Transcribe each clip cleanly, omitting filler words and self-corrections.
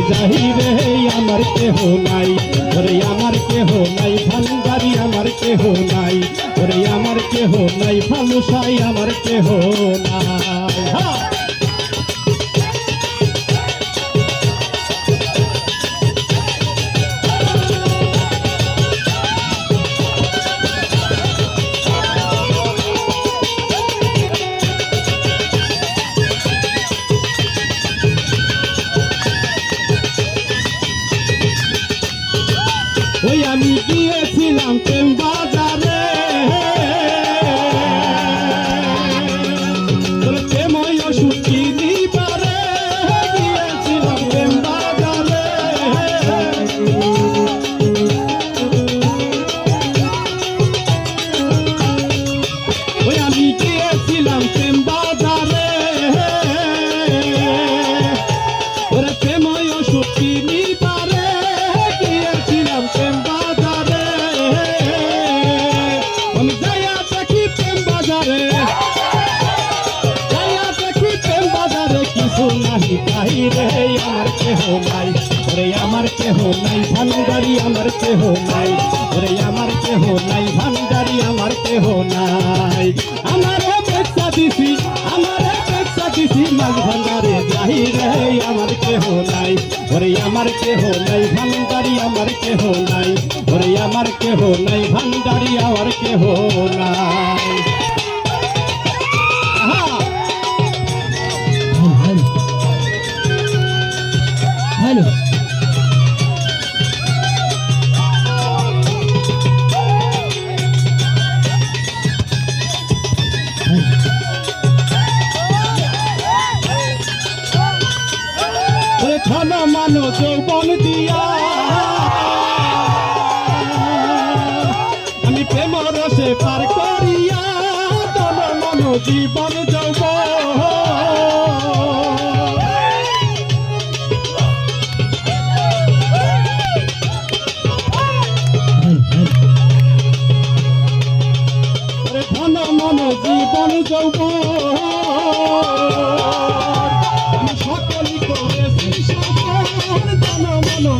যাই রে আমার কেহ নাই, ওরে আমার কেহ নাই ভান্ডারি আমার কেহ নাই, ওরে আমার কেহ নাই ভালুসাই আমার কেহ নাই। ওই আমি গিয়েছিলাম প্রেম বাজারে, প্রেময় ওষুধ কিনিবারে গিয়েছিলাম প্রেম বাজারে। ওই আমি গিয়েছিলাম প্রেম বাজারে, ওরে প্রেময় ওষুধ কিনিবারে গিয়েছিলাম প্রেম বাজারে। আমি যাইয়া দেখি প্রেম বাজারে, যাইয়া দেখি প্রেম বাজারে কিছু নাহি পাই রে আমার কেহ নাই, ওরে আমার কেহ নাই ভান্ডারি আমার কেহ নাই, ওরে আমার কেহ নাই ভান্ডারি আমার কেহ নাই। আমারে বেচা দিছি, আমারে বেচা দিছি মাছ ভান্ডারে যাই রে আমার কেহ নাই, ওরে আমার কেহ নাই ভান্ডারি আমার কেহ নাই, ওরে আমার কেহ নাই ভান্ডারি আমার কেহ নাই। হ্যালো ঘন মানো যৌবন দিয়া আমি প্রেম রসে পার করিয়া, ঘন মানো জীবন যৌবন। ঘন মানো জীবন যৌবন আমি সকলই করেছি সকল ঘন মানো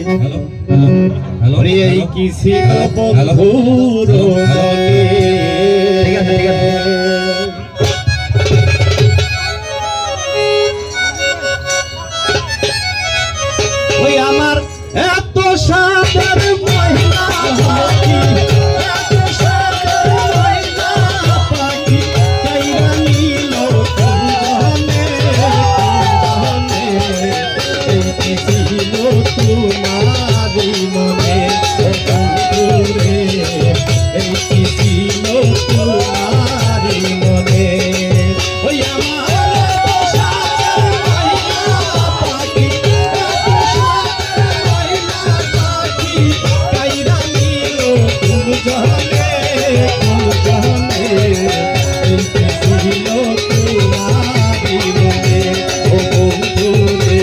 হ্যালো হ্যালো হ্যালো ওরে এই কি ছিল বন্ধুর মনে ঠিক আছে ঠিক আছে ওই আমার এত সাদের মহিলা পাখি, এত সাদের মহিলা পাখি, কাইরা নিল কুঞ্জনে, কুঞ্জনে। এই কি ছিল তোমারই মনে, ও বন্ধুরে, এই কি ছিল তোমারই মনে। ওই আমার এত সাদের মহিলা পাখি, এত সাদের মহিলা পাখি, কাইরা নিল কুঞ্জনে, কুঞ্জনে। এই কি ছিল তোমারই মনে, ও বন্ধুরে,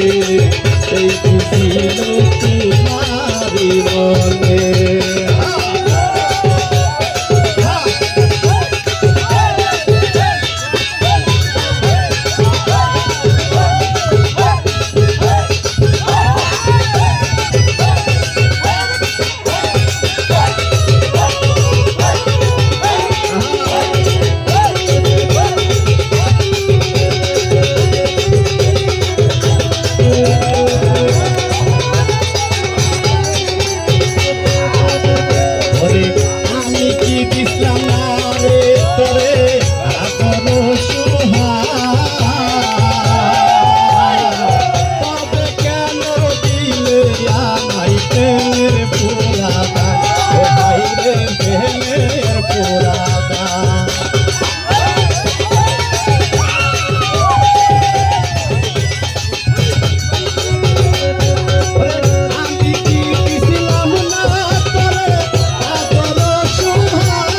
এই কি ছিল তোমারই মনে। ওরে আমি কি দিছিলাম না রে তোরে এখনো সুহাগ, তবে কেন দিলে আমায় প্রেমের পুরা দাগ, ও ভাই রে প্রেমের পুরা দাগ। আমি কি দিছিলাম না তোরে এখনো সুহাগ,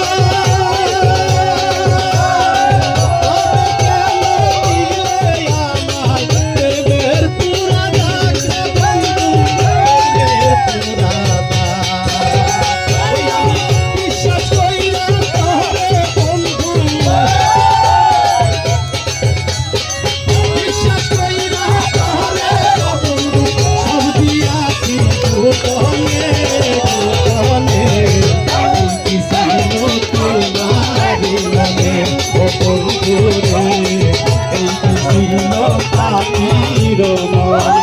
তবে কেন দিলে আমায় প্রেমের পুরা দাগ রে বন্ধু, প্রেমের পুরা দাগ। ওই আমি বিশ্বাস কইরা তোরে বন্ধু, বিশ্বাস কইরা তোরে বন্ধু, সব দিয়াছি গোপনে, গোপনে। এই কি ছিল তোমারই মনে, ও বন্ধুরে, এই কি ছিল পাখির মনে।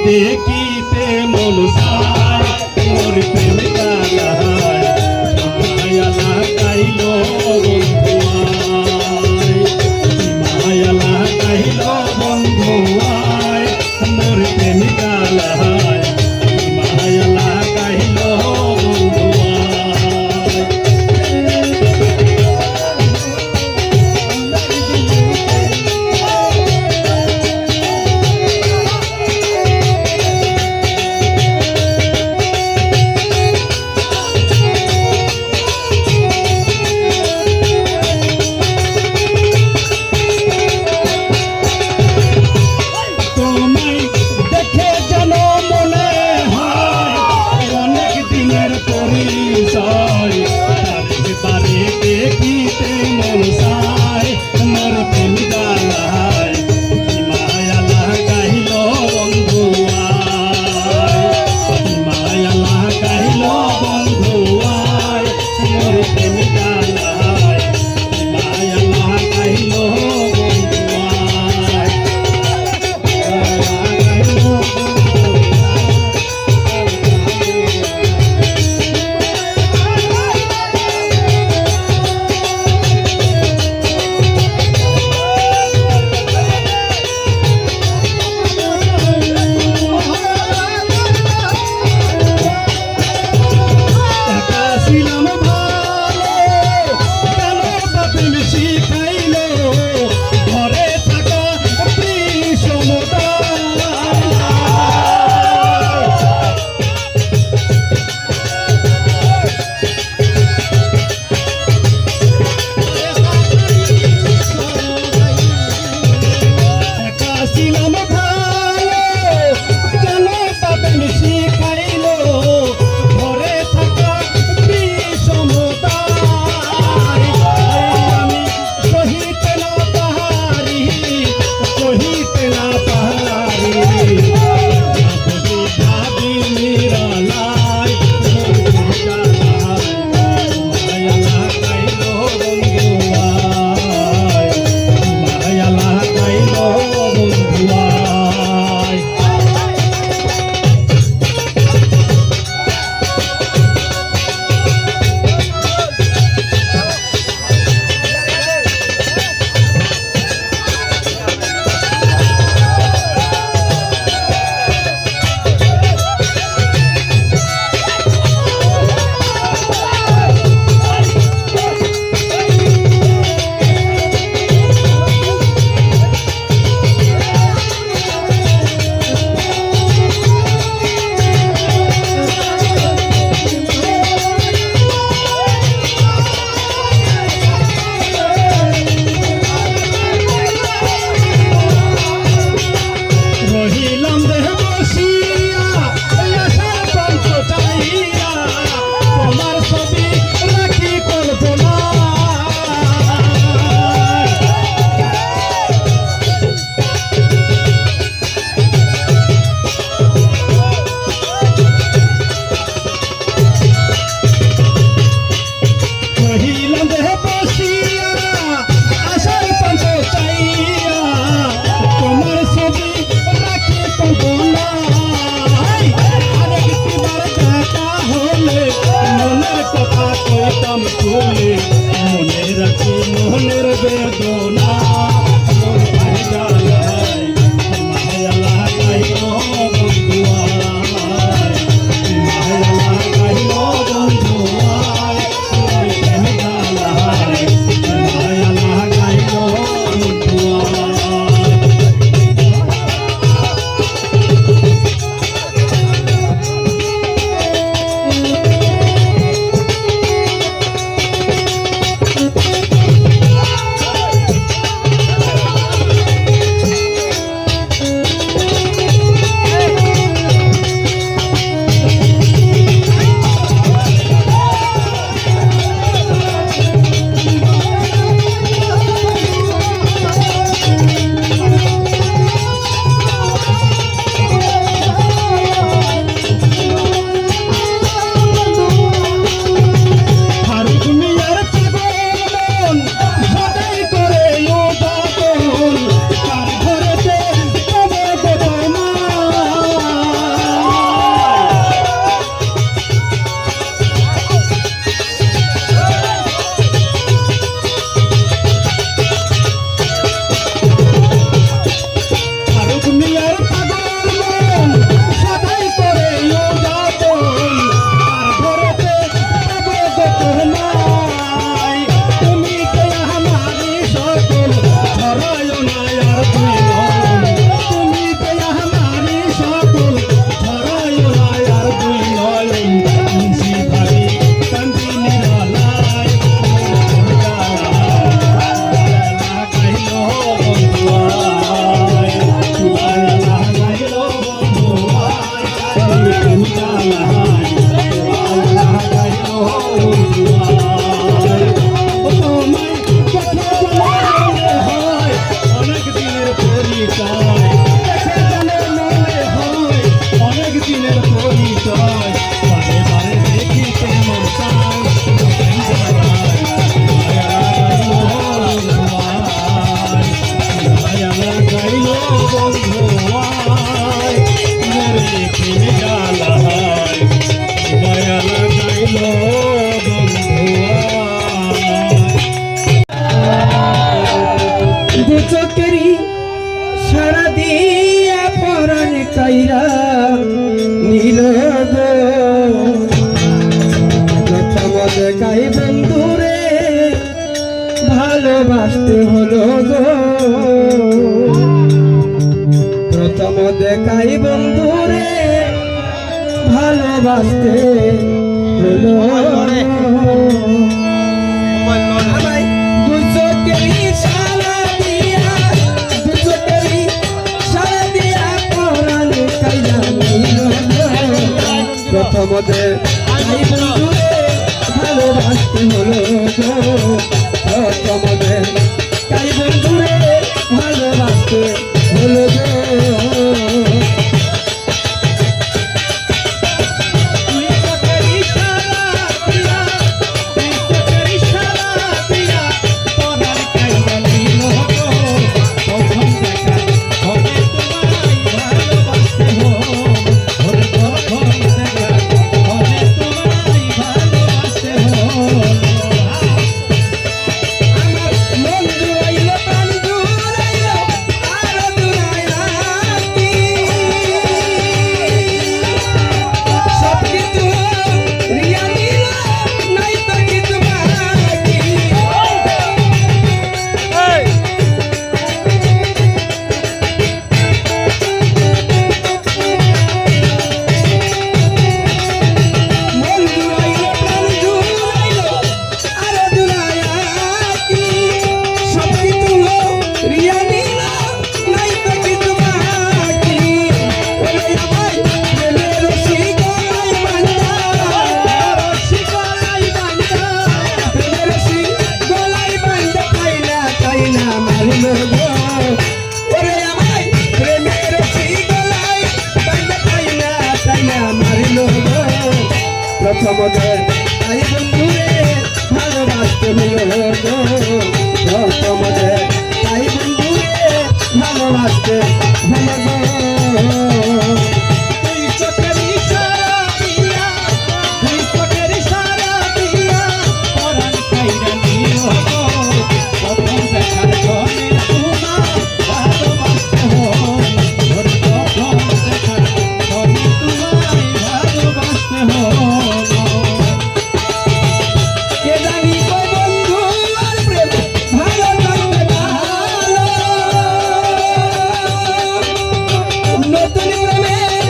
দেখিতে মন চায় মোর প্রেম কালায় মায়া লাগাইল বন্ধু আয় মায়া লাগাইল বন্ধু আয় মোর প্রেম কালায় মায়া লাগাইল বন্ধু তোমায় দেখে যেন মনে হয় অনেক দিনের পরিচয় বারে বারে দেখিতে মন চায় মোর প্রেম গালায় মায়া লাগাইল বন্ধু আয় মায়া লাগাইল বন্ধু আয় মোর প্রেম গালায় মায়া লাগাইল বন্ধু আয় ছিলাম ভালো কেন বাতিল শিখাইল ঘরে থাকা বিষমতা ছিলাম ভালো কেন বাতিল শিখাইল ঘরে থাকা বিষমতা আমি সহিতে না পাহাড়ি সহিতে না পাহাড়ি ভাবি নিরালাই মায়া লাগাইল বন্ধু আয় মায়া লাগাইল বন্ধু আয় লাগাইল বন্ধু আয় মরে প্রেমে জ্বালায় মায়া লাগাইল বন্ধু আয় দু চোখেরই সারা দিয়া পরাণ কাইরা নীল গো প্রথম দেখাই বন্ধুরে ভালোবাসতে হলো গো প্রথম দেখাই বন্ধুরে ভালোবাসতে হলো আমায় দুই চোখেরই সারা দিয়া দু চোখেরই সারা দিয়া পরাণ কাইরা নীল গো প্রথম দেখাই বন্ধুরে ভালোবাসতে হলো গো প্রথম দেখাই বন্ধুরে ভালোবাসতে হলো গো প্রথম তাই বন্ধুরে ভালোবাসতে হলো গো প্রথম তাই বন্ধুরে ভালোবাসতে হলো গো নতুন প্রেমে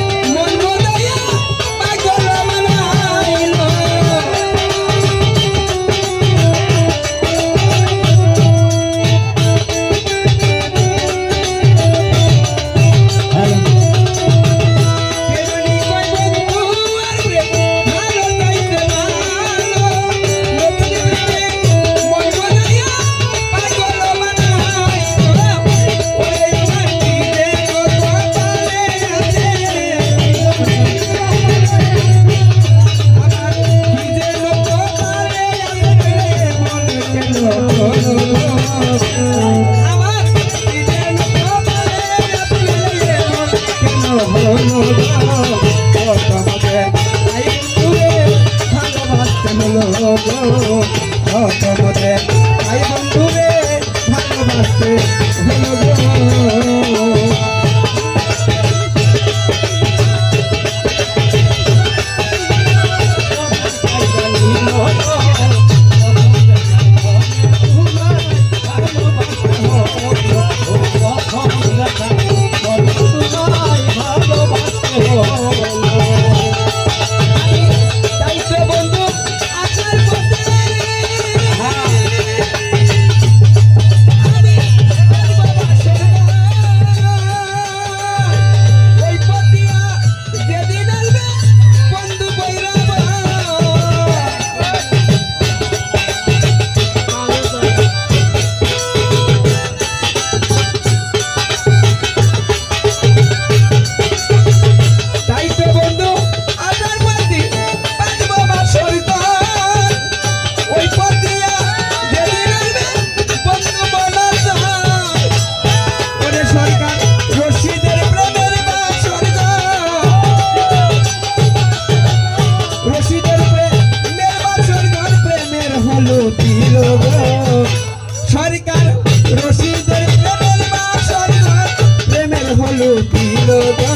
হলো দিল গো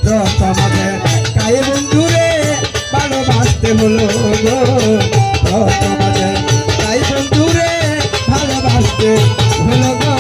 প্রথমে তাই বন্ধুরে ভালোবাসতে হলো গো প্রথমে তাই বন্ধুরে ভালোবাসতে হলো গো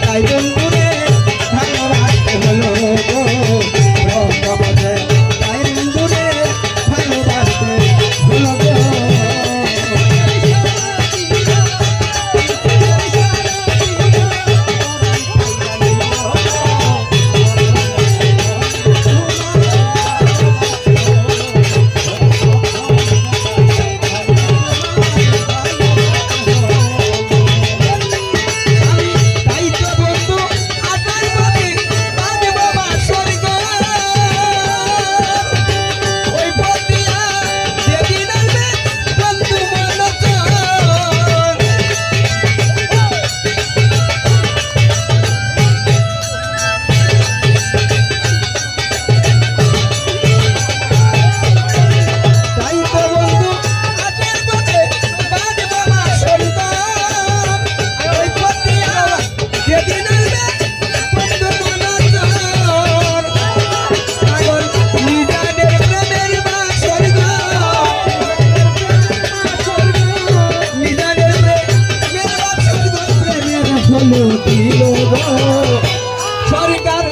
তাই বন্ধুরে ভালোবাসতে হলো গো প্রথমে তাই বন্ধুরে ভালোবাসতে হলো গো হলো দিল গো সরকার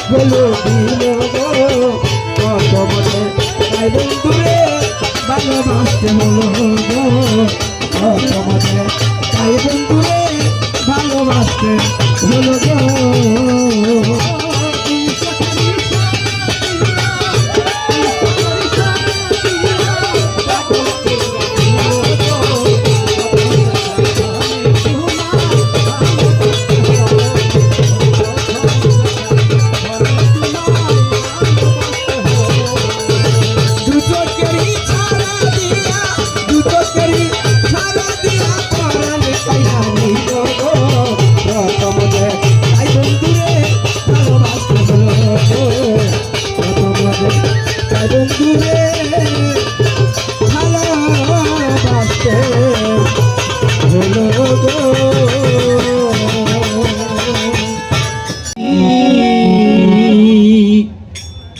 হলো দিল গো প্রথমে তাই বন্ধুরে ভালোবাসতে হলো গো প্রথমে তাই বন্ধুরে ভালোবাসতে হলো গো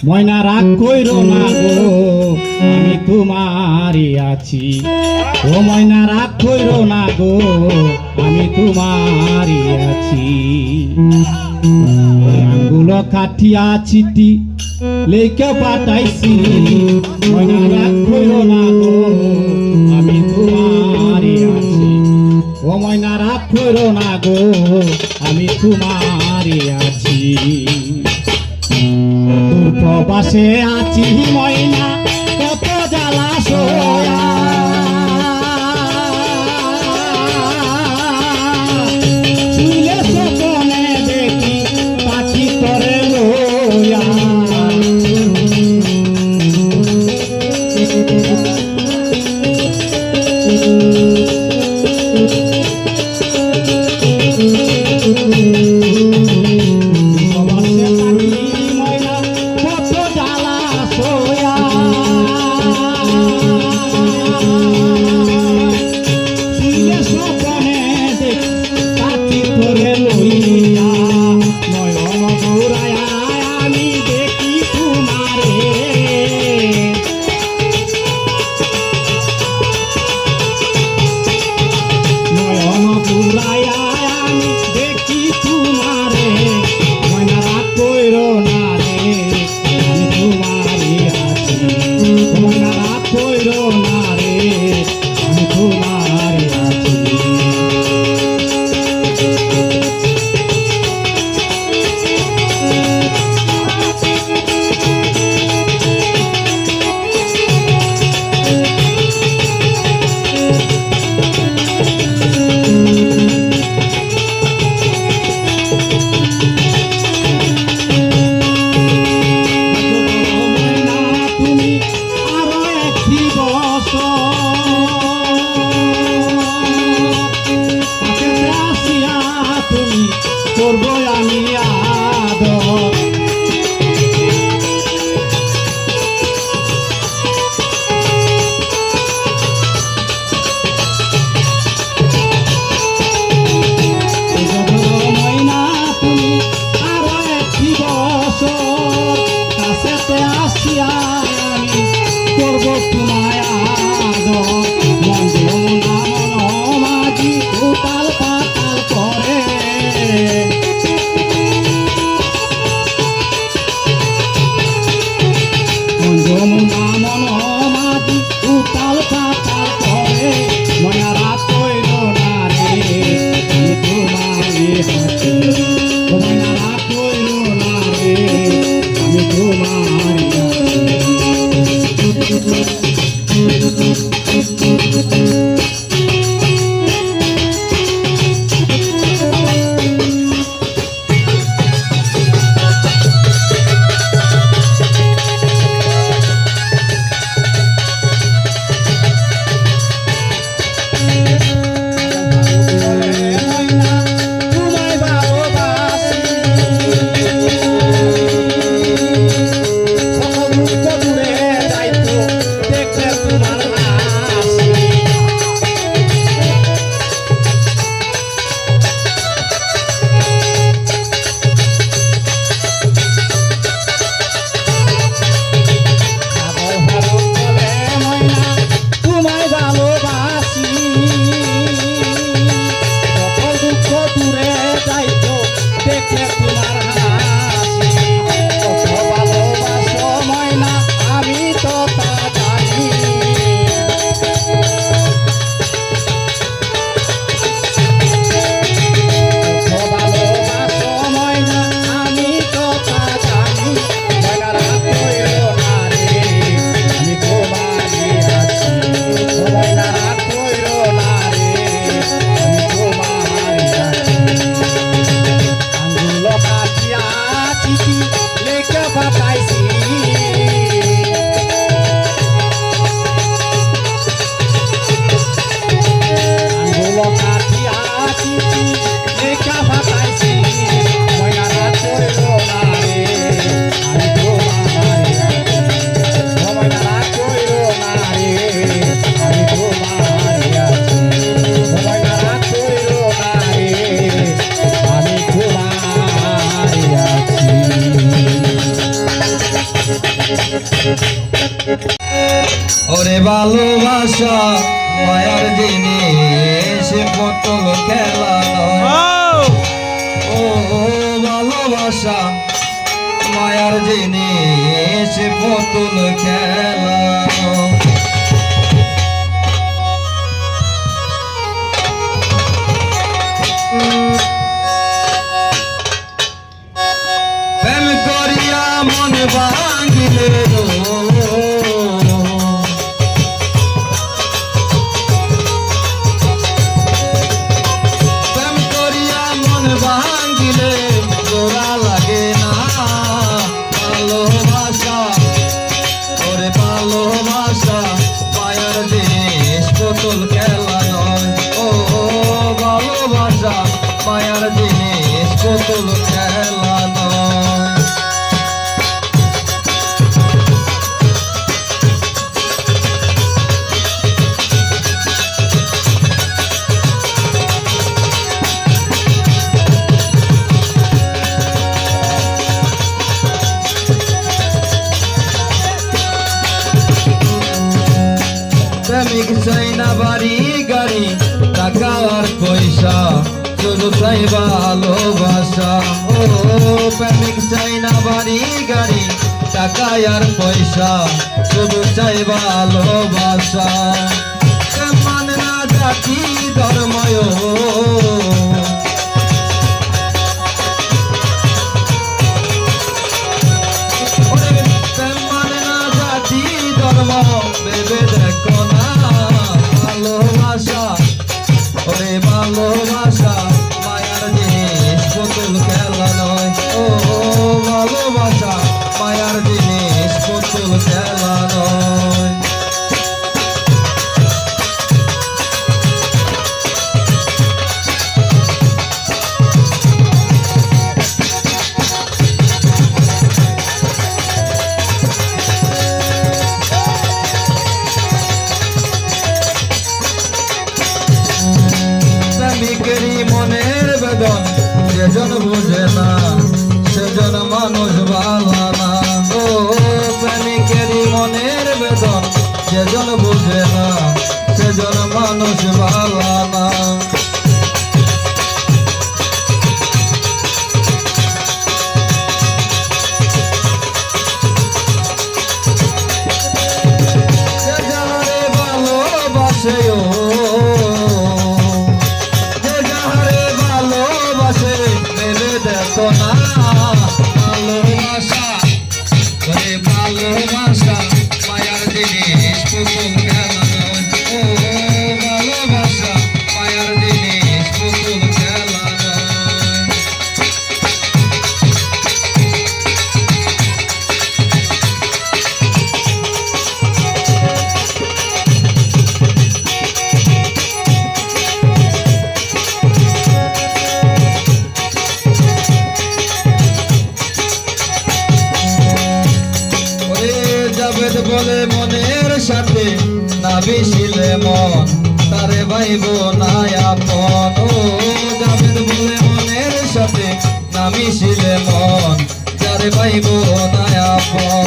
ময়না রাগ কইরো না গো আমি তোমারই আছি ও ময়না রাগ কইরো না গো আমি তোমারই আছি আঙ্গুল কাঠিয়া চিঠি লেখা পাঠাইছি ময়না রাগ কইরো না গো আমি তোমারই আছি ও ময়না রাগ কইরো না গো আমি তোমারই আছি প্রবাসে আছি ময়না কত জ্বালা সোয়া শুইলে সপনে দেখি পাখি তরে লইয়া ওরে ভালোবাসা মায়ার জিনিস পুতুল খেলা নয় ও ভালোবাসা মায়ার জিনিস পুতুল খেলা নয়। প্রেম করিয়া মন ভাঙিলে প্রেম করিয়া মন ভাঙিলে জোড়া লাগে না ভালোবাসা ওরে ভালোবাসা মায়ার জিনিস পুতুল খেলা নয় ও ভালোবাসা মায়ার জিনিস পুতুল খেলা নয়। প্রেমিক চাই না বাড়ি গাড়ি টাকা আর পয়সা শুধু চাই ভালোবাসা ও প্রেমিক চাই না বাড়ি গাড়ি টাকা আর পয়সা শুধু চাই ভালোবাসা মানে না জাতি ধর্ময় মানে না জাতি ধর্ম ভেবে দেখো না ভালোবাসা ওরে ভালোবাসা মায়ার জিনিস পুতুল খেলা নয় ও ভালোবাসা মায়ার জিনিস পুতুল খেলা নয়। প্রেমিকেরই মনের বেদন যেজন বুঝে না সেজন মানুষ ভালো না ও প্রেমিকেরই মনের বেদন যেজন বুঝে না সেজন মানুষ ভালো না। যে যারে ভালোবাসে ও দেখো না ভালোবাসা ওরে ভালোবাসা মায়ার জিনিস পুতুল খেলা নয় ও ভালোবাসা মায়ার জিনিস পুতুল খেলা নয়। বলে মনের সাথে না বিশিলে মন তারে ভাইব না আপন ও জাবেদ বলে মনের সাথে না মিশিলে মন তারে ভাইব না আপন।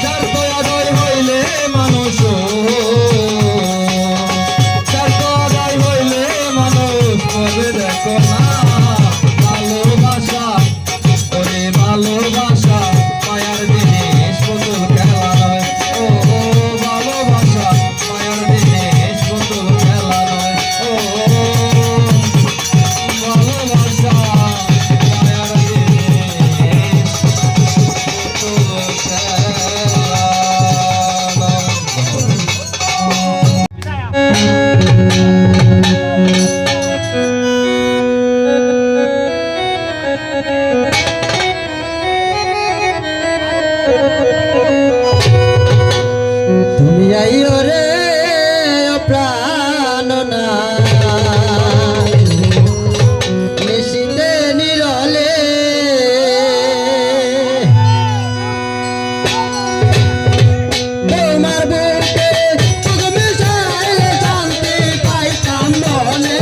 যার দয়া হইলে মানুষ দেখো না ভালোবাসা ওরে ভালোবাসা মায়ার জিনিস পুতুল খেলা নয় ও ভালোবাসা মায়ার জিনিস পুতুল খেলা নয় ও ভালোবাসা মায়ার জিনিস পুতুল খেলা তুমি আইও রে প্রাণ না নিশিতে নিরলে তোমার বুকে চোখ মিশাইলে শান্তি পাইতাম মনে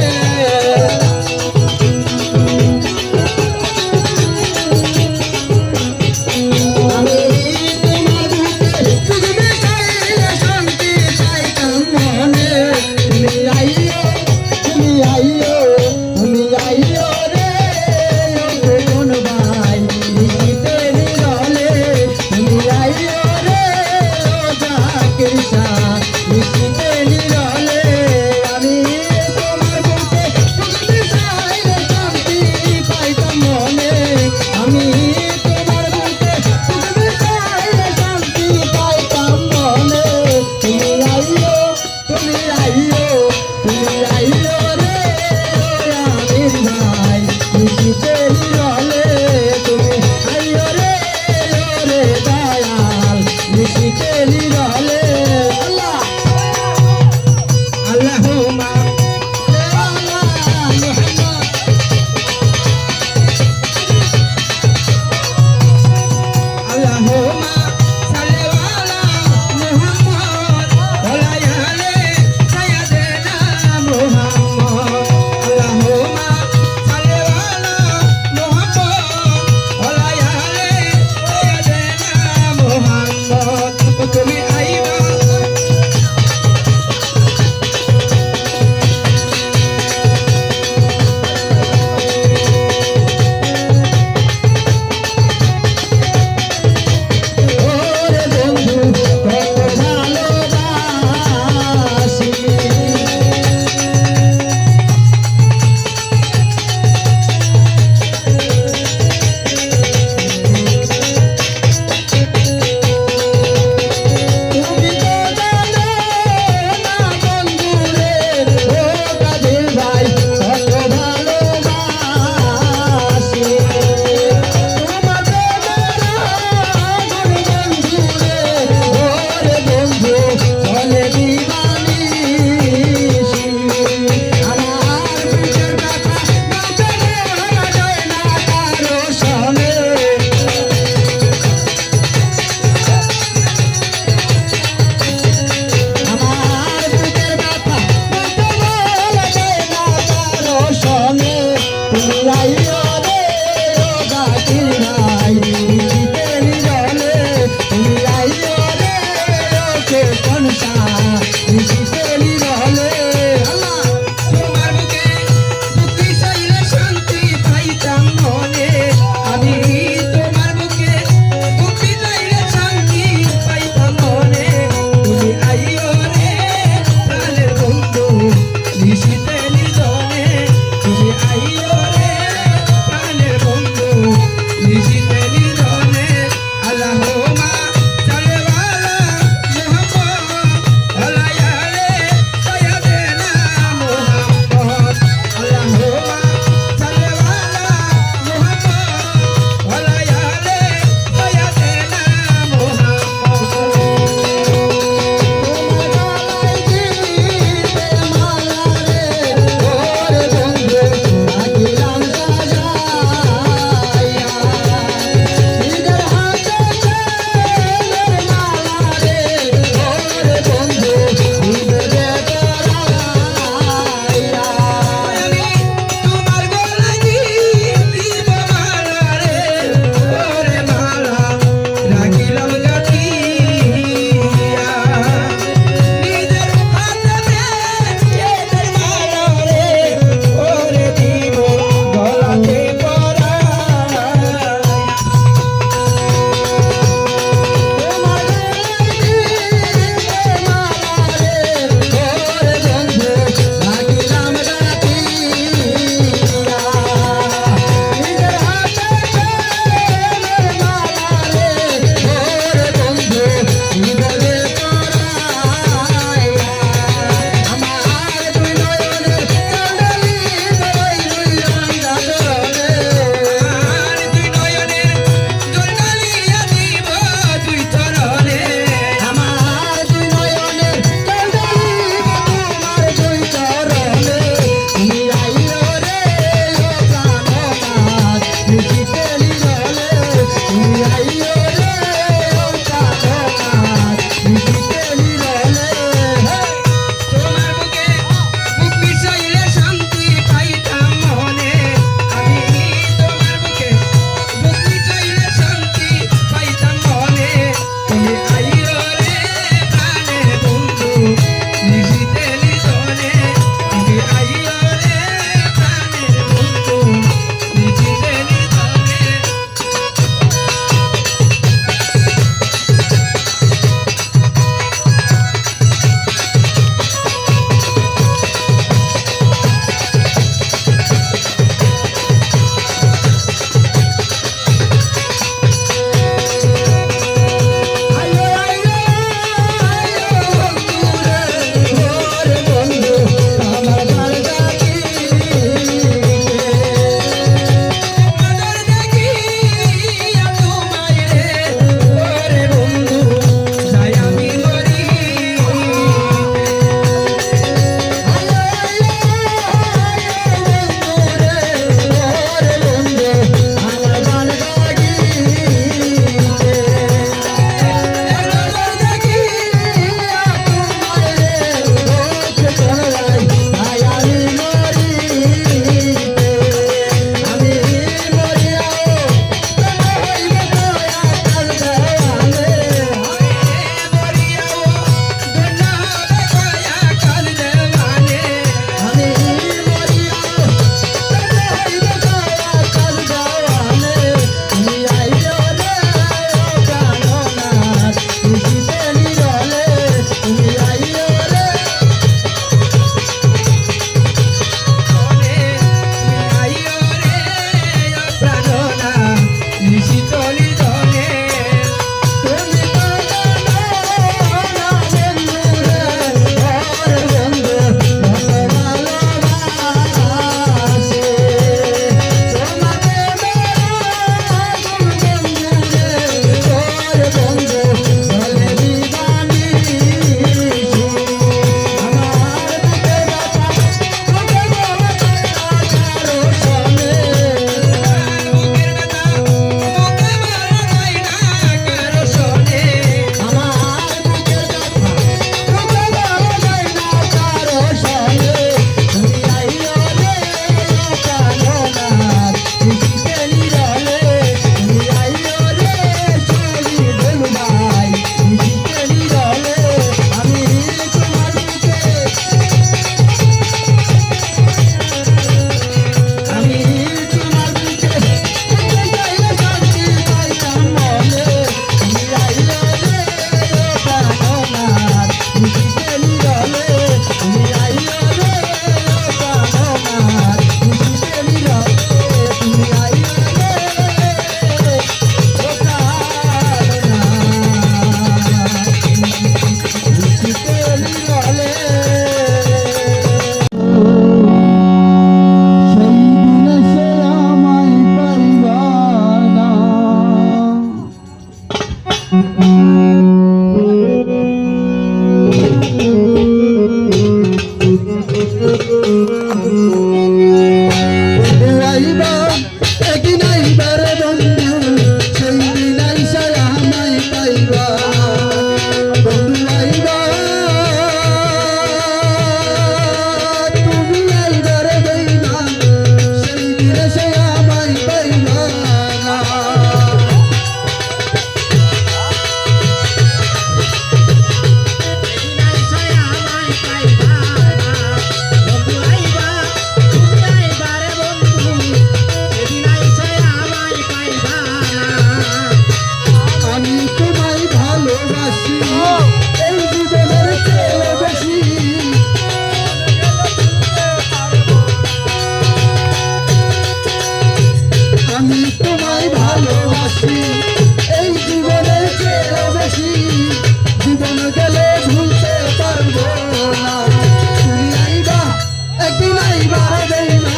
একদিন আইবার দেই না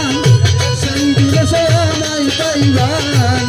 সেই দিবসে আমায় পাইবা